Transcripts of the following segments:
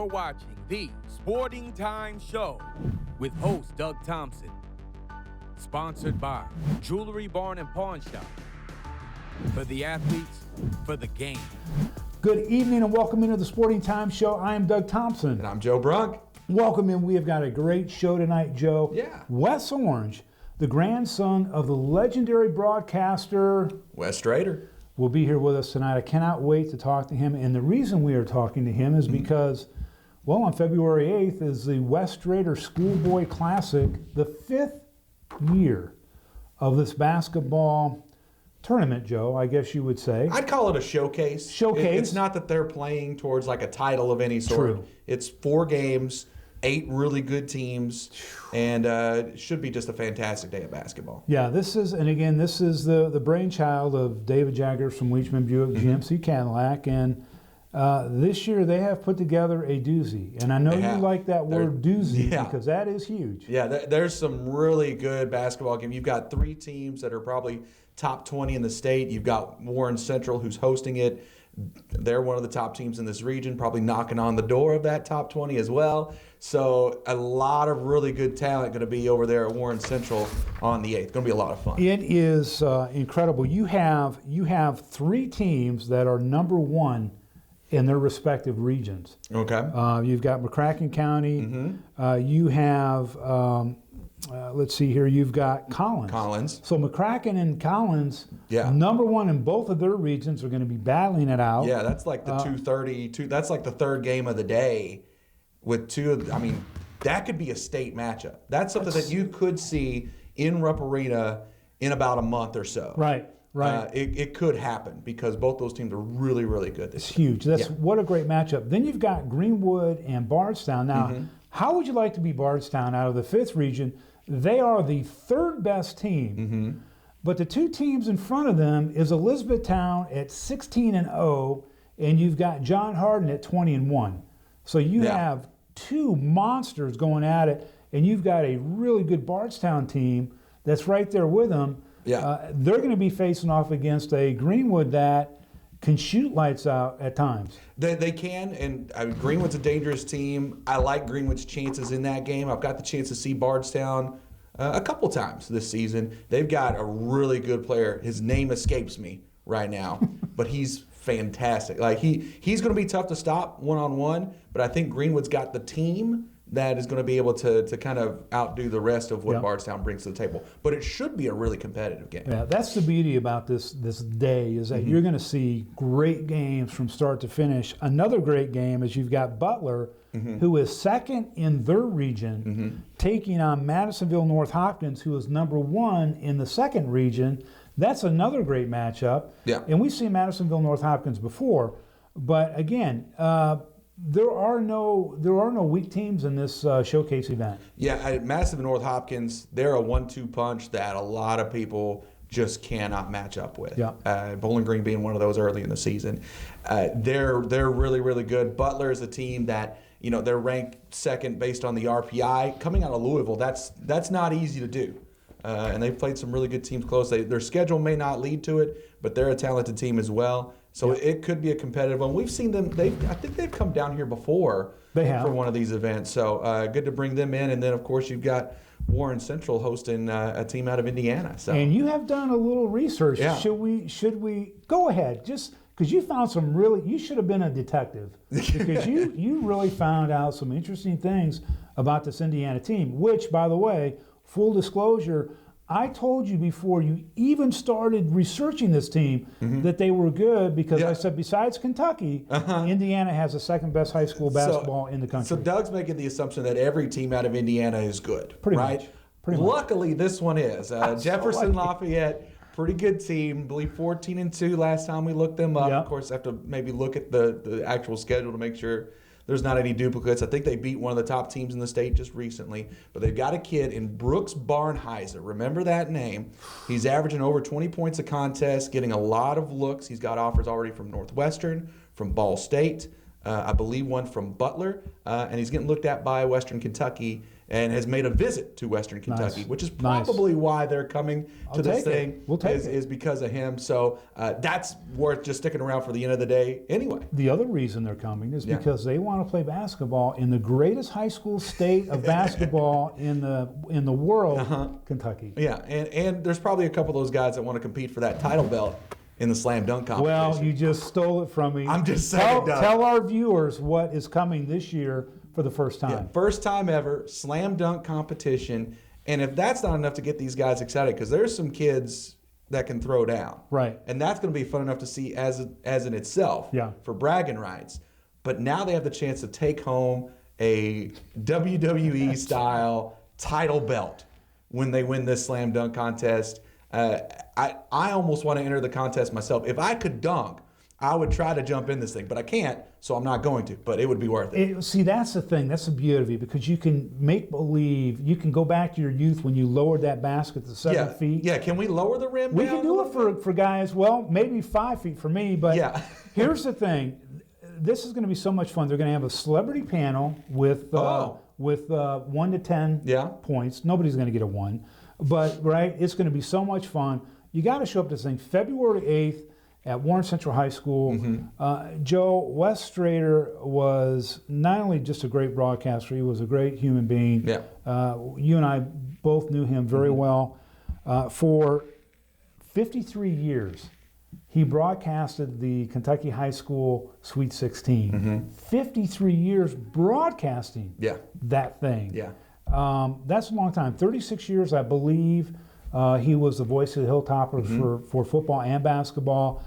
You're watching the Sporting Time Show with host Doug Thompson. Sponsored by Jewelry Barn and Pawn Shop. For the athletes, for the game. Good evening and welcome into the Sporting Time Show. I am Doug Thompson. And I'm Joe Brunk. Welcome in. We have got a great show tonight, Joe. Yeah. Wes Orange, the grandson of the legendary broadcaster Wes Strader, will be here with us tonight. I cannot wait to talk to him. And the reason we are talking to him is because, well, on February 8th is the Wes Strader Schoolboy Classic, the 5th year of this basketball tournament, Joe, I guess you would say. I'd call it a showcase. It's not that they're playing towards like a title of any sort. True. It's 4 games, 8 really good teams, and it should be just a fantastic day of basketball. Yeah, this is the brainchild of David Jaggers from Leachman Buick GMC Cadillac, and this year they have put together a doozy. And I know you like that word doozy because that is huge. Yeah, there's some really good basketball games. You've got 3 teams that are probably top 20 in the state. You've got Warren Central, who's hosting it. They're one of the top teams in this region, probably knocking on the door of that top 20 as well. So a lot of really good talent going to be over there at Warren Central on the 8th. Going to be a lot of fun. It is incredible. You have 3 teams that are number 1 in their respective regions. Okay. You've got McCracken County. Mm-hmm. You have, let's see here, you've got Collins. So McCracken and Collins, number 1 in both of their regions, are going to be battling it out. Yeah, that's like the 2:30. That's like the third game of the day with 2. I mean, that could be a state matchup. That's something that you could see in Rupp Arena in about a month or so. Right. It could happen because both those teams are really, really good this year. It's huge. What a great matchup. Then you've got Greenwood and Bardstown. Now, how would you like to be Bardstown out of the 5th region? They are the 3rd best team, but the 2 teams in front of them is Elizabethtown at 16-0, and you've got John Hardin at 20-1. So you have 2 monsters going at it, and you've got a really good Bardstown team that's right there with them. Yeah. They're going to be facing off against a Greenwood that can shoot lights out at times. They can, and Greenwood's a dangerous team. I like Greenwood's chances in that game. I've got the chance to see Bardstown a couple times this season. They've got a really good player. His name escapes me right now, but he's fantastic. Like he's going to be tough to stop one-on-one, but I think Greenwood's got the team that is going to be able to kind of outdo the rest of what Bardstown brings to the table. But it should be a really competitive game. Yeah, that's the beauty about this day is that you're going to see great games from start to finish. Another great game is you've got Butler, who is 2nd in their region, taking on Madisonville North Hopkins, who is number 1 in the 2nd region. That's another great matchup. Yeah. And we've seen Madisonville North Hopkins before. But again, there are no weak teams in this showcase event. Yeah, Madison North Hopkins, they're a 1-2 punch that a lot of people just cannot match up with. Yeah. Bowling Green being one of those early in the season. They're really, really good. Butler is a team that, they're ranked 2nd based on the RPI. Coming out of Louisville, that's not easy to do. And they've played some really good teams close. Their schedule may not lead to it, but they're a talented team as well. So it could be a competitive one. We've seen them. I think they've come down here before for one of these events. So good to bring them in. And then, of course, you've got Warren Central hosting a team out of Indiana. So. And you have done a little research. Yeah. Should we go ahead? Just because you found some you should have been a detective because you really found out some interesting things about this Indiana team, which, by the way, full disclosure, I told you before you even started researching this team that they were good because I said besides Kentucky, Indiana has the 2nd best high school basketball in the country. So Doug's making the assumption that every team out of Indiana is good, Pretty right? much. Pretty Luckily, this one is. Jefferson Lafayette, pretty good team. I believe 14-2 last time we looked them up. Of course, I have to maybe look at the actual schedule to make sure there's not any duplicates. I think they beat one of the top teams in the state just recently. But they've got a kid in Brooks Barnheiser. Remember that name. He's averaging over 20 points a contest, getting a lot of looks. He's got offers already from Northwestern, from Ball State. I believe one from Butler, and he's getting looked at by Western Kentucky and has made a visit to Western Kentucky, which is probably why they're coming to this thing. We'll take it. Is because of him. So that's worth just sticking around for the end of the day anyway. The other reason they're coming is because they want to play basketball in the greatest high school state of basketball in the world, Kentucky. Yeah, and there's probably a couple of those guys that want to compete for that title belt in the slam dunk competition. Well, you just stole it from me. I'm just saying. Tell our viewers what is coming this year for the first time. Yeah, first time ever, slam dunk competition. And if that's not enough to get these guys excited, because there's some kids that can throw down. Right. And that's going to be fun enough to see as in itself for bragging rights. But now they have the chance to take home a WWE style title belt when they win this slam dunk contest. I almost want to enter the contest myself. If I could dunk, I would try to jump in this thing, but I can't, so I'm not going to. But it would be worth it. See, that's the thing. That's the beauty of it, because you can make believe. You can go back to your youth when you lowered that basket to 7 feet. Yeah, can we lower the rim We down can do it for guys, well, maybe 5 feet for me, but here's the thing. This is going to be so much fun. They're going to have a celebrity panel with 1 to 10 points. Nobody's going to get a 1. But, it's going to be so much fun. You got to show up to this thing February 8th at Warren Central High School. Joe, Wes Strader was not only just a great broadcaster, he was a great human being. You and I both knew him very well. For 53 years, he broadcasted the Kentucky High School Sweet 16. 53 years broadcasting that thing. That's a long time. 36 years, I believe. He was the voice of the Hilltoppers for football and basketball.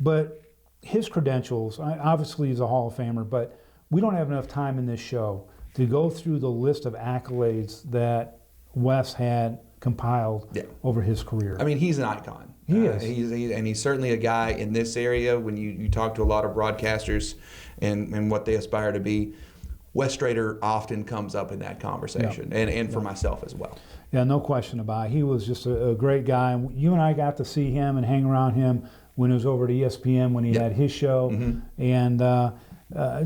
But his credentials, obviously he's a Hall of Famer, but we don't have enough time in this show to go through the list of accolades that Wes had compiled over his career. I mean, he's an icon. He is. He's certainly a guy in this area. When you talk to a lot of broadcasters and what they aspire to be, Wes Strader often comes up in that conversation, and for myself as well. Yeah, no question about it. He was just a great guy. You and I got to see him and hang around him when he was over at ESPN when he had his show, and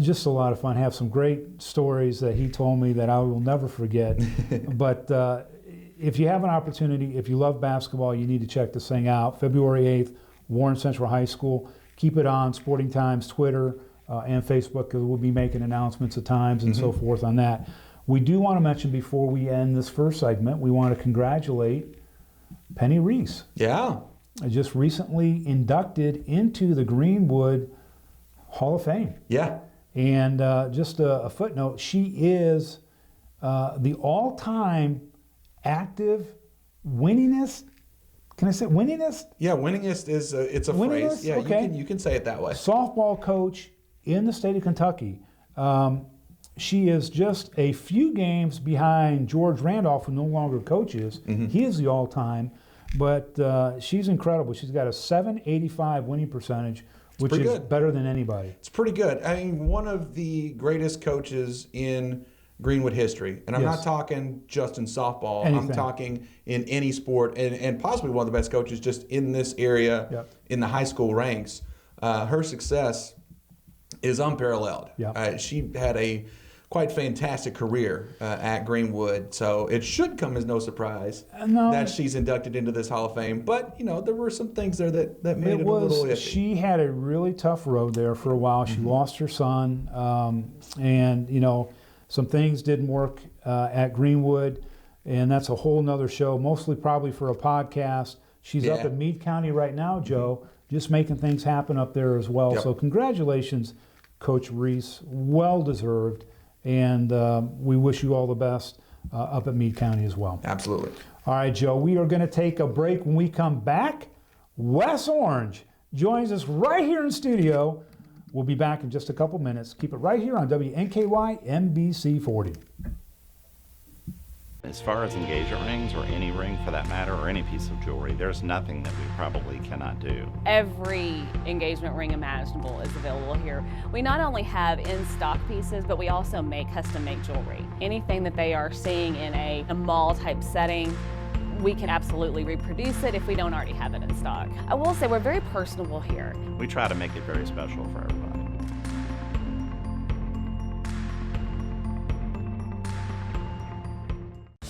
just a lot of fun. Have some great stories that he told me that I will never forget. But if you have an opportunity, if you love basketball, you need to check this thing out. February 8th, Warren Central High School. Keep it on Sporting Times, Twitter, and Facebook, because we'll be making announcements at times and so forth on that. We do want to mention before we end this first segment, we want to congratulate Penny Reese. Yeah. Just recently inducted into the Greenwood Hall of Fame. Yeah. And just a footnote, she is the all-time active winningest. Can I say winningest? Yeah, winningest is it's a phrase. Yeah, okay. You can say it that way. Softball coach in the state of Kentucky. She is just a few games behind George Randolph, who no longer coaches. He is the all-time, but she's incredible. She's got a .785 winning percentage, which is better than anybody. It's pretty good. I mean, one of the greatest coaches in Greenwood history, and I'm not talking just in softball. I'm talking in any sport, and possibly one of the best coaches just in this area, in the high school ranks. Her success is unparalleled. She had a quite fantastic career at Greenwood, so it should come as no surprise that she's inducted into this Hall of Fame. But, there were some things there that made it a little iffy. She had a really tough road there for a while. She lost her son, and, some things didn't work at Greenwood, and that's a whole nother show, mostly probably for a podcast. She's up in Meade County right now, Joe, just making things happen up there as well. So congratulations, Coach Reese. Well-deserved. And we wish you all the best up at Meade County as well. Absolutely. All right, Joe, we are going to take a break. When we come back, Wes Orange joins us right here in studio. We'll be back in just a couple minutes. Keep it right here on WNKY NBC 40. As far as engagement rings, or any ring for that matter, or any piece of jewelry, there's nothing that we probably cannot do. Every engagement ring imaginable is available here. We not only have in-stock pieces, but we also make custom-made jewelry. Anything that they are seeing in a mall-type setting, we can absolutely reproduce it if we don't already have it in stock. I will say we're very personable here. We try to make it very special for everybody.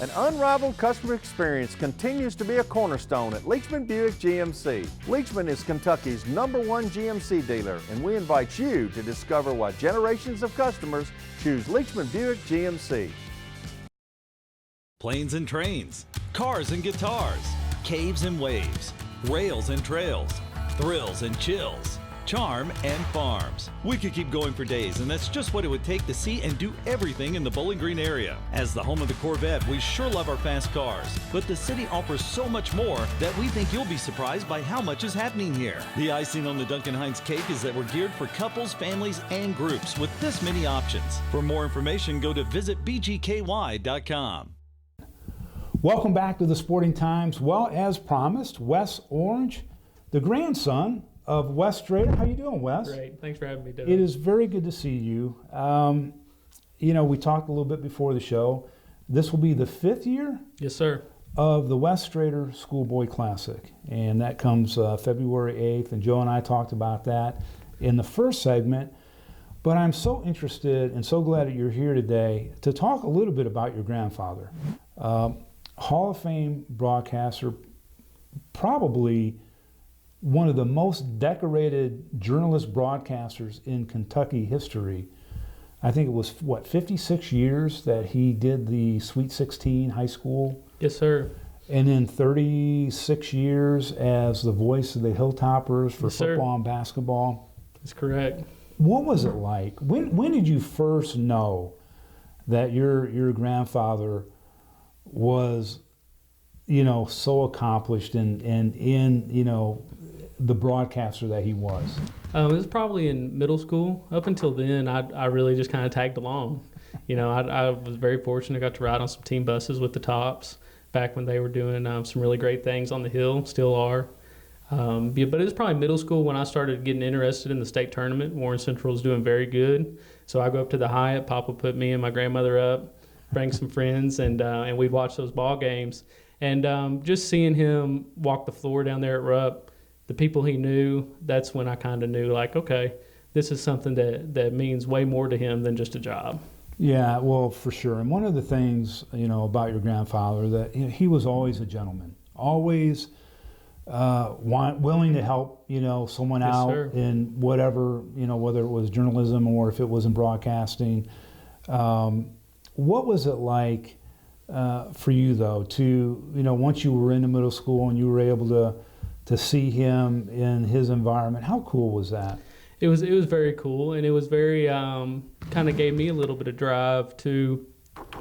An unrivaled customer experience continues to be a cornerstone at Leachman Buick GMC. Leachman is Kentucky's #1 GMC dealer, and we invite you to discover why generations of customers choose Leachman Buick GMC. Planes and trains, cars and guitars, caves and waves, rails and trails, thrills and chills, charm and farms. We could keep going for days, and that's just what it would take to see and do everything in the Bowling Green area. As the home of the Corvette, we sure love our fast cars, but the city offers so much more that we think you'll be surprised by how much is happening here. The icing on the Duncan Hines cake is that we're geared for couples, families, and groups with this many options. For more information, go to visitbgky.com. Welcome back to the Sporting Times. Well, as promised, Wes Orange, the grandson of Wes Strader. How you doing, Wes? Great. Thanks for having me, Doug. It is very good to see you. We talked a little bit before the show. This will be the 5th year? Yes, sir. Of the Wes Strader Schoolboy Classic. And that comes February 8th. And Joe and I talked about that in the first segment. But I'm so interested and so glad that you're here today to talk a little bit about your grandfather. Hall of Fame broadcaster, probably one of the most decorated journalist broadcasters in Kentucky history. I think it was, 56 years that he did the Sweet 16 high school? Yes, sir. And then 36 years as the voice of the Hilltoppers for Yes, football and basketball. That's correct. What was it like? When did you first know that your grandfather was, so accomplished and in, the broadcaster that he was? It was probably in middle school. Up until then, I really just kind of tagged along. I was very fortunate. I got to ride on some team buses with the Tops back when they were doing some really great things on the Hill, still are. But it was probably middle school when I started getting interested in the state tournament. Warren Central was doing very good. So I go up to the Hyatt. Papa put me and my grandmother up, bring some friends, and we'd watch those ball games. And just seeing him walk the floor down there at Rupp, the people he knew, that's when I kind of knew, like, okay, this is something that means way more to him than just a job. Yeah, well, for sure. And one of the things, about your grandfather, that he was always a gentleman, always willing to help, someone Yes, out sir. in whatever, whether it was journalism or if it was in broadcasting. What was it like for you, though, to, once you were in the middle school and you were able to see him in his environment? How cool was that? It was very cool, and it was very kind of gave me a little bit of drive to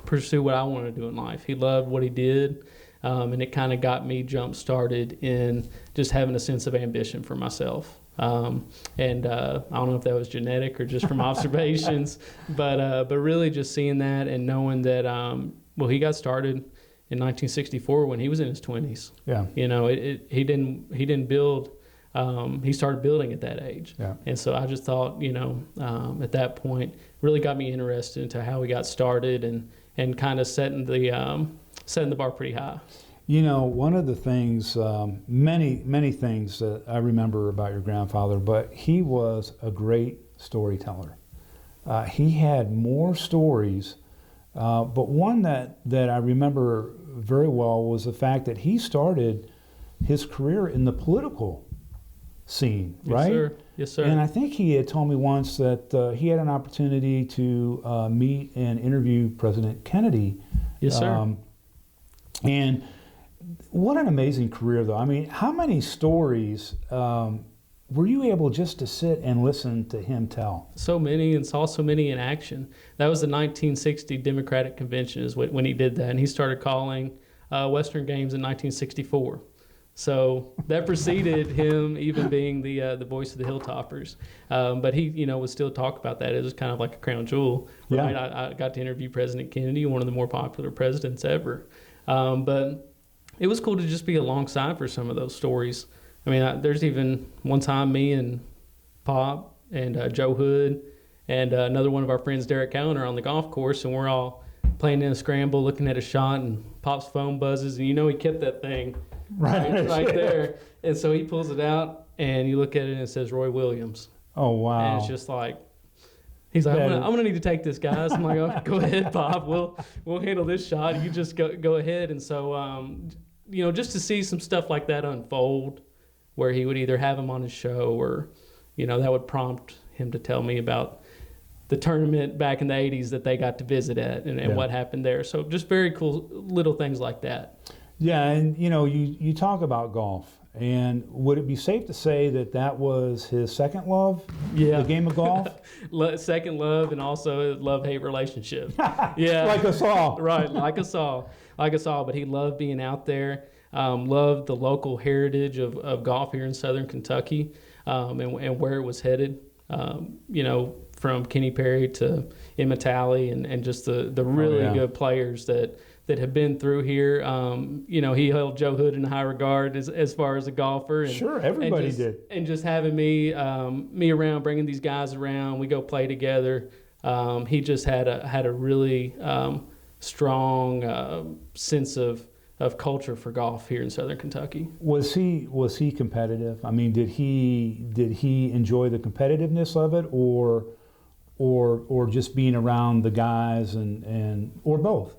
pursue what I wanted to do in life. He loved what he did, and it kind of got me jump started in just having a sense of ambition for myself. I don't know if that was genetic or just from observations, but really just seeing that and knowing that he got started in 1964 when he was in his 20s. Yeah. He didn't build. He started building at that age. Yeah. And so I just thought, at that point, really got me interested into how we got started and kind of setting the bar pretty high. One of the things, many things that I remember about your grandfather, but he was a great storyteller. He had more stories, but one that I remember very well was the fact that he started his career in the political scene, right? Yes, sir. Yes, sir. And I think he had told me once that he had an opportunity to meet and interview President Kennedy. Yes, sir. And what an amazing career, though. I mean, how many stories were you able just to sit and listen to him tell? So many, and saw so many in action. That was the 1960 Democratic Convention is when he did that, and he started calling Western games in 1964. So that preceded him even being the voice of the Hilltoppers. But he, would still talk about that. It was kind of like a crown jewel. Yeah. Right? I got to interview President Kennedy, one of the more popular presidents ever. But it was cool to just be alongside for some of those stories. I mean, there's even one time me and Pop and Joe Hood and another one of our friends, Derek Allen, are on the golf course, and we're all playing in a scramble, looking at a shot, and Pop's phone buzzes, and he kept that thing right there. And so he pulls it out, and you look at it, and it says Roy Williams. Oh, wow. And it's just like, He's like, I'm gonna need to take this, guys. I'm like, oh, go ahead, Pop. We'll handle this shot. You just go ahead. And so, just to see some stuff like that unfold, where he would either have him on his show or, that would prompt him to tell me about the tournament back in the 80s that they got to visit at and what happened there. So just very cool little things like that. Yeah, and you talk about golf. And would it be safe to say that was his second love? Yeah. The game of golf? Second love, and also a love-hate relationship. Yeah. Like us all. Right, like us all. But he loved being out there, loved the local heritage of golf here in Southern Kentucky, and where it was headed, from Kenny Perry to Emma Talley and just the really good players that have been through here. He held Joe Hood in high regard as far as a golfer. And, sure, everybody did. And just having me around, bringing these guys around, we go play together. He just had a really strong sense of culture for golf here in Southern Kentucky. Was he competitive? I mean, did he enjoy the competitiveness of it, or just being around the guys or both?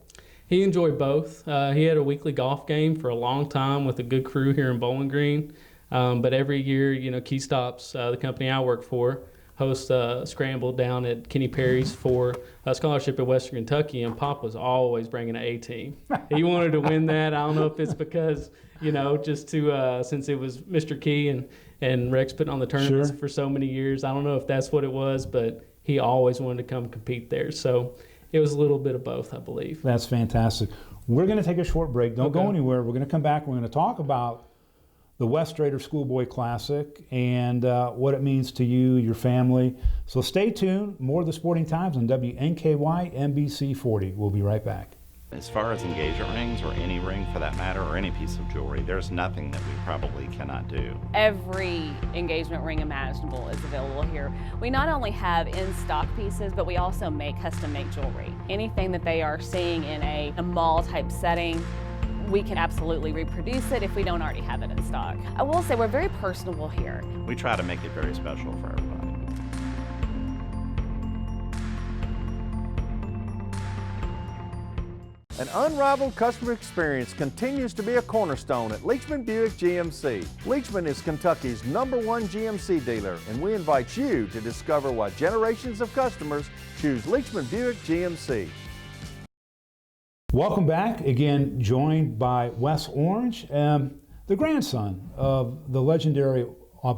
He enjoyed both. He had a weekly golf game for a long time with a good crew here in Bowling Green. But every year, Key Stops, the company I work for, hosts a scramble down at Kenny Perry's for a scholarship at Western Kentucky, and Pop was always bringing an A-team. He wanted to win that. I don't know if it's because, just to since it was Mr. Key and Rex putting on the tournaments for so many years. I don't know if that's what it was, but he always wanted to come compete there. So it was a little bit of both, I believe. That's fantastic. We're going to take a short break. Don't go anywhere. We're going to come back. We're going to talk about the West Raider Schoolboy Classic and what it means to you, your family. So stay tuned. More of the Sporting Times on WNKY NBC 40. We'll be right back. As far as engagement rings, or any ring for that matter, or any piece of jewelry, there's nothing that we probably cannot do. Every engagement ring imaginable is available here. We not only have in-stock pieces, but we also make custom-made jewelry. Anything that they are seeing in a mall-type setting, we can absolutely reproduce it if we don't already have it in stock. I will say we're very personable here. We try to make it very special for everybody. An unrivaled customer experience continues to be a cornerstone at Leachman Buick GMC. Leachman is Kentucky's #1 GMC dealer, and we invite you to discover why generations of customers choose Leachman Buick GMC. Welcome back. Again, joined by Wes Orange, the grandson of the legendary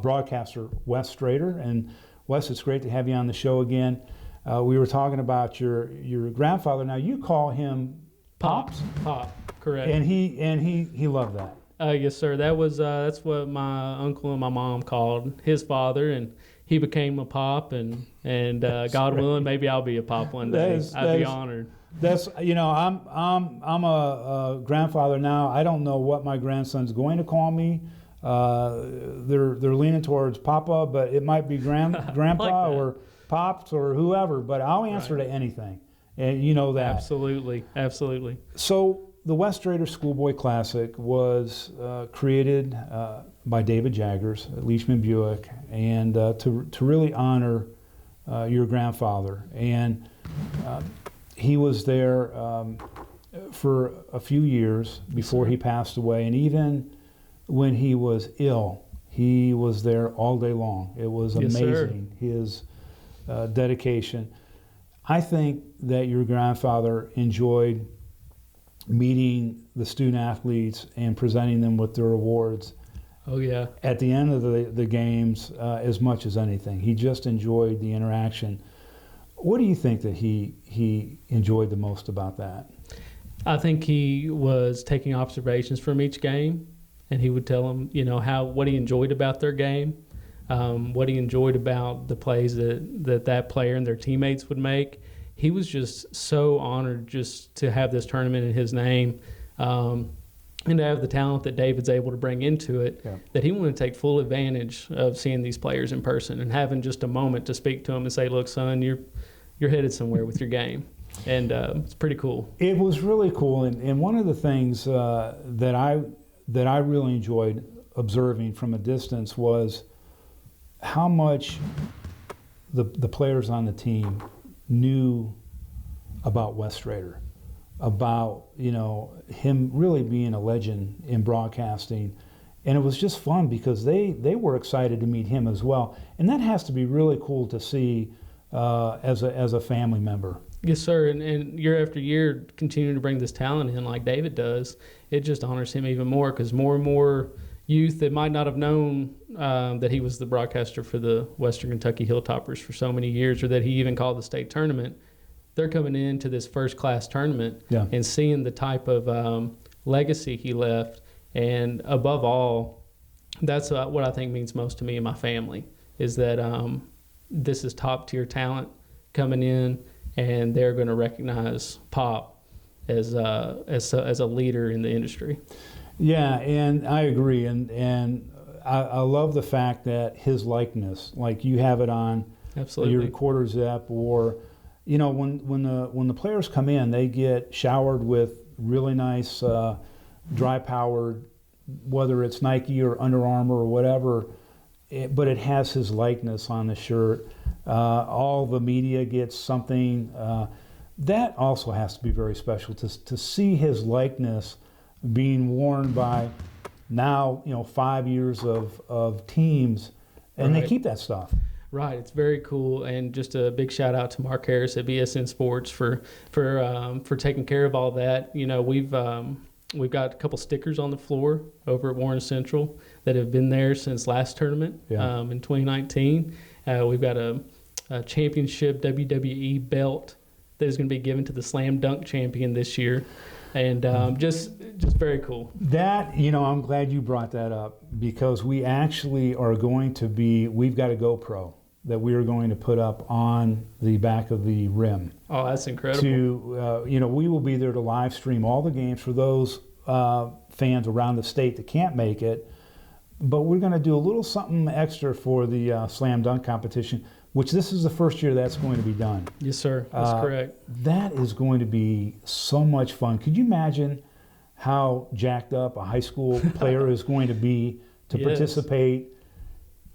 broadcaster Wes Raider. And Wes, it's great to have you on the show again. We were talking about your grandfather. Now you call him Pops? Pop, correct. And he loved that. Yes, sir. That's what my uncle and my mom called his father, and he became a Pop. And God willing, maybe I'll be a Pop one day. I'd be honored. That's I'm a grandfather now. I don't know what my grandson's going to call me. They're leaning towards Papa, but it might be Grandpa like or Pops or whoever. But I'll answer to anything. And you know that. Absolutely. So the West Raider Schoolboy Classic was created by David Jaggers at Leachman Buick, and to really honor your grandfather. And he was there for a few years before he passed away, and even when he was ill, he was there all day long. It was amazing, his dedication. I think that your grandfather enjoyed meeting the student athletes and presenting them with their awards. Oh yeah. At the end of the games, as much as anything, he just enjoyed the interaction. What do you think that he enjoyed the most about that? I think he was taking observations from each game, and he would tell them, what he enjoyed about their game. What he enjoyed about the plays that player and their teammates would make. He was just so honored just to have this tournament in his name, and to have the talent that David's able to bring into it, that he wanted to take full advantage of seeing these players in person and having just a moment to speak to them and say, look, son, you're headed somewhere with your game. And it's pretty cool. It was really cool. And one of the things that I really enjoyed observing from a distance was how much the players on the team knew about Wes Strader, about him really being a legend in broadcasting, and it was just fun because they were excited to meet him as well, and that has to be really cool to see as a family member. Yes, sir. And year after year, continuing to bring this talent in like David does, it just honors him even more because more and more youth that might not have known that he was the broadcaster for the Western Kentucky Hilltoppers for so many years, or that he even called the state tournament, they're coming into this first-class tournament and seeing the type of legacy he left. And above all, that's what I think means most to me and my family, is that this is top-tier talent coming in, and they're going to recognize Pop as a leader in the industry. Yeah, and I agree, and I love the fact that his likeness, like you have it on your quarter zip, or when the players come in, they get showered with really nice dry-powered, whether it's Nike or Under Armour or whatever, but it has his likeness on the shirt. All the media gets something. That also has to be very special to see his likeness being worn by now 5 years of teams, and they keep that stuff. Right, it's very cool, and just a big shout out to Mark Harris at BSN Sports for taking care of all that. We've got a couple stickers on the floor over at Warren Central that have been there since last tournament in 2019. We've got a championship WWE belt that is going to be given to the slam dunk champion this year, and just very cool. That, I'm glad you brought that up, because we actually are going to we've got a GoPro that we are going to put up on the back of the rim. Oh, that's incredible. We will be there to live stream all the games for those fans around the state that can't make it, but we're going to do a little something extra for the slam dunk competition, which this is the first year that's going to be done. Yes, sir. That's correct. That is going to be so much fun. Could you imagine how jacked up a high school player is going to be to participate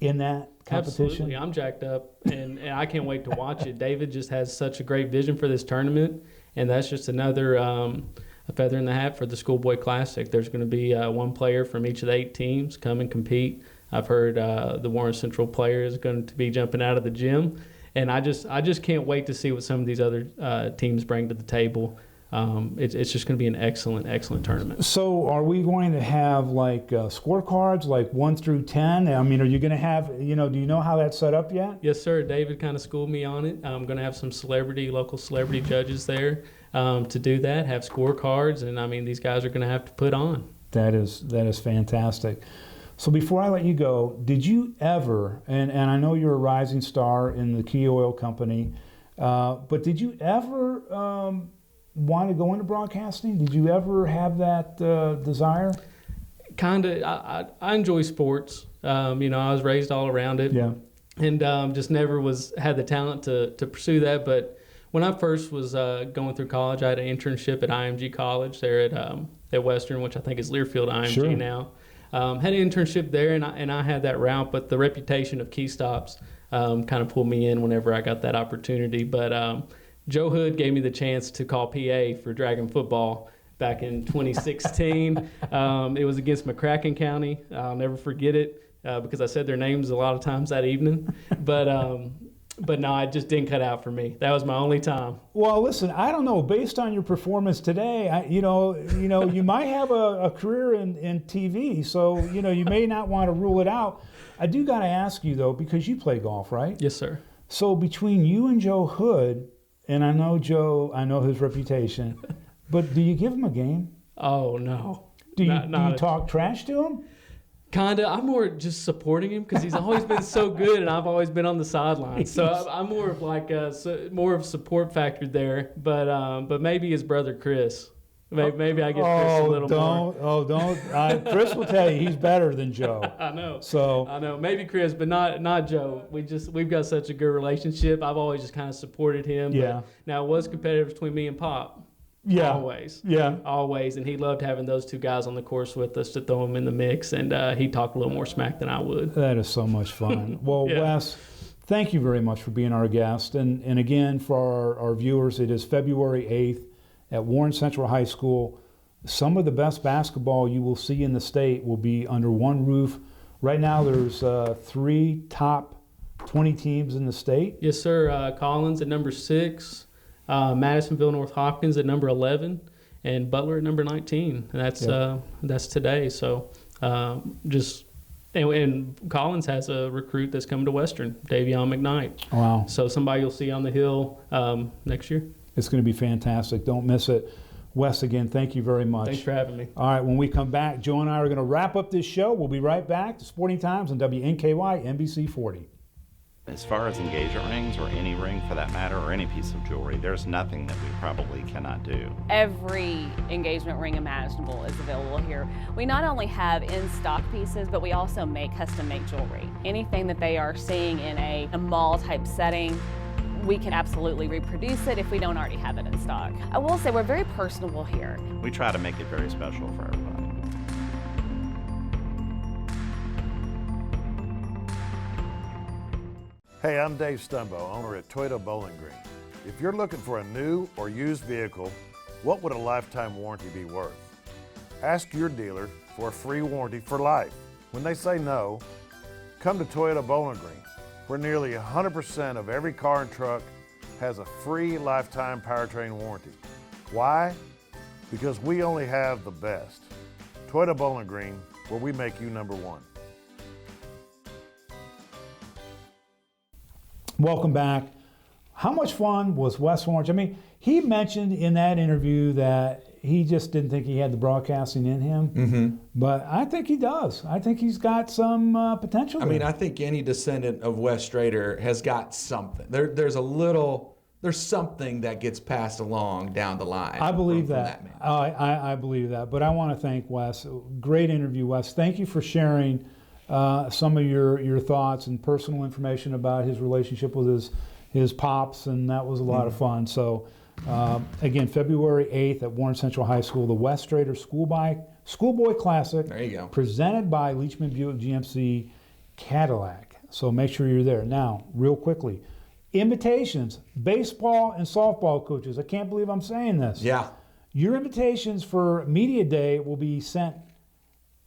in that competition? Absolutely. I'm jacked up, and I can't wait to watch it. David just has such a great vision for this tournament, and that's just another a feather in the hat for the Schoolboy Classic. There's going to be one player from each of the 8 teams come and compete. I've heard the Warren Central player is going to be jumping out of the gym, and I just can't wait to see what some of these other teams bring to the table. It's just going to be an excellent tournament. So are we going to have like scorecards, like 1 through 10? I mean, are you going to have, do you know how that's set up yet? Yes, sir. David kind of schooled me on it. I'm going to have some local celebrity judges there to do that, have scorecards, and I mean, these guys are going to have to put on. That is fantastic. So before I let you go, did you ever, and I know you're a rising star in the Key Oil Company, but did you ever want to go into broadcasting? Did you ever have that desire? Kind of. I enjoy sports. I was raised all around it. Yeah. And just never had the talent to pursue that. But when I first was going through college, I had an internship at IMG College there at Western, which I think is Learfield IMG now. Had an internship there, and I had that route, but the reputation of Key Stops kind of pulled me in whenever I got that opportunity. But Joe Hood gave me the chance to call PA for Dragon football back in 2016. It was against McCracken County. I'll never forget it because I said their names a lot of times that evening. But no, it just didn't cut out for me. That was my only time. Well, listen, I don't know. Based on your performance today, you might have a career in TV, so you may not want to rule it out. I do got to ask you though, because you play golf, right? Yes, sir. So between you and Joe Hood, and I know Joe, I know his reputation, but do you give him a game? Oh no. Do you talk trash to him? Kinda. I'm more just supporting him because he's always been so good, and I've always been on the sidelines. So I'm more of like more of support factor there. But maybe his brother Chris. Maybe I get Chris a little more. Don't. Chris will tell you he's better than Joe. I know. So I know. Maybe Chris, but not Joe. We've got such a good relationship. I've always just kind of supported him. Yeah. But now it was competitive between me and Pop. Yeah. Always. Yeah. Always. And he loved having those two guys on the course with us to throw them in the mix. And he talked a little more smack than I would. That is so much fun. Well, yeah. Wes, Thank you very much for being our guest. And again, for our viewers, it is February 8th at Warren Central High School. Some of the best basketball you will see in the state will be under one roof. Right now, there's 3 top 20 teams in the state. Yes, sir. Collins at number 6, Madisonville North Hopkins at number 11, and Butler at number 19. And that's today. So and Collins has a recruit that's coming to Western, Davion McKnight. Wow. So somebody you'll see on the hill next year. It's going to be fantastic. Don't miss it. Wes, again, thank you very much. Thanks for having me. All right, when we come back, Joe and I are going to wrap up this show. We'll be right back to Sporting Times on WNKY NBC 40. As far as engagement rings, or any ring for that matter, or any piece of jewelry, there's nothing that we probably cannot do. Every engagement ring imaginable is available here. We not only have in-stock pieces, but we also make custom-made jewelry. Anything that they are seeing in a mall-type setting, we can absolutely reproduce it if we don't already have it in stock. I will say we're very personable here. We try to make it very special for everybody. Hey, I'm Dave Stumbo, owner at Toyota Bowling Green. If you're looking for a new or used vehicle, what would a lifetime warranty be worth? Ask your dealer for a free warranty for life. When they say no, come to Toyota Bowling Green, where nearly 100% of every car and truck has a free lifetime powertrain warranty. Why? Because we only have the best. Toyota Bowling Green, where we make you number one. Welcome back. How much fun was Wes Orange? I mean, he mentioned in that interview that he just didn't think he had the broadcasting in him, but I think he does. I think he's got some potential. I mean, I think any descendant of Wes Strader has got something. There's something that gets passed along down the line. I believe from that. man. I believe that. But I want to thank Wes. Great interview, Wes. Thank you for sharing some of your thoughts and personal information about his relationship with his pops, and that was a lot of fun. So, again, February 8th at Warren Central High School, the Wes Strader Schoolboy Classic. There you go. Presented by Leachman Buick GMC Cadillac. So make sure you're there. Now, real quickly, invitations, baseball and softball coaches. I can't believe I'm saying this. Yeah. Your invitations for Media Day will be sent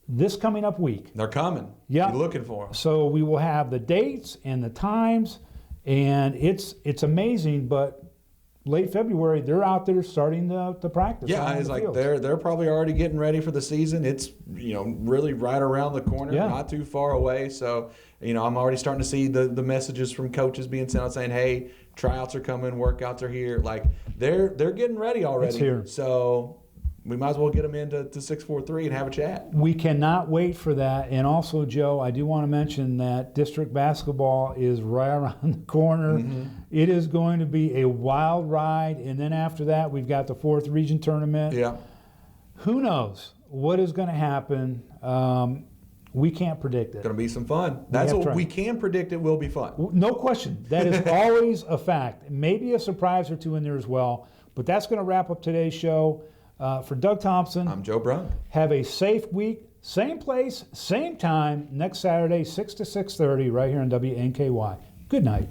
this coming up week. They're coming. Yeah. Be looking for them. So we will have the dates and the times, and it's amazing, but late February, they're out there starting to practice. Yeah, it's like they're probably already getting ready for the season. It's really right around the corner, not too far away. So I'm already starting to see the messages from coaches being sent out saying, "Hey, tryouts are coming, workouts are here." Like they're getting ready already. It's here. So we might as well get them into 643 and have a chat. We cannot wait for that. And also, Joe, I do want to mention that district basketball is right around the corner. It is going to be a wild ride. And then after that, we've got the 4th region tournament. Yeah. Who knows what is going to happen? We can't predict it. Going to be some fun. That's what we can predict. It will be fun. No question. That is always a fact. Maybe a surprise or two in there as well. But that's going to wrap up today's show. For Doug Thompson, I'm Joe Brunk. Have a safe week. Same place, same time, next Saturday, 6 to 6:30, right here on WNKY. Good night.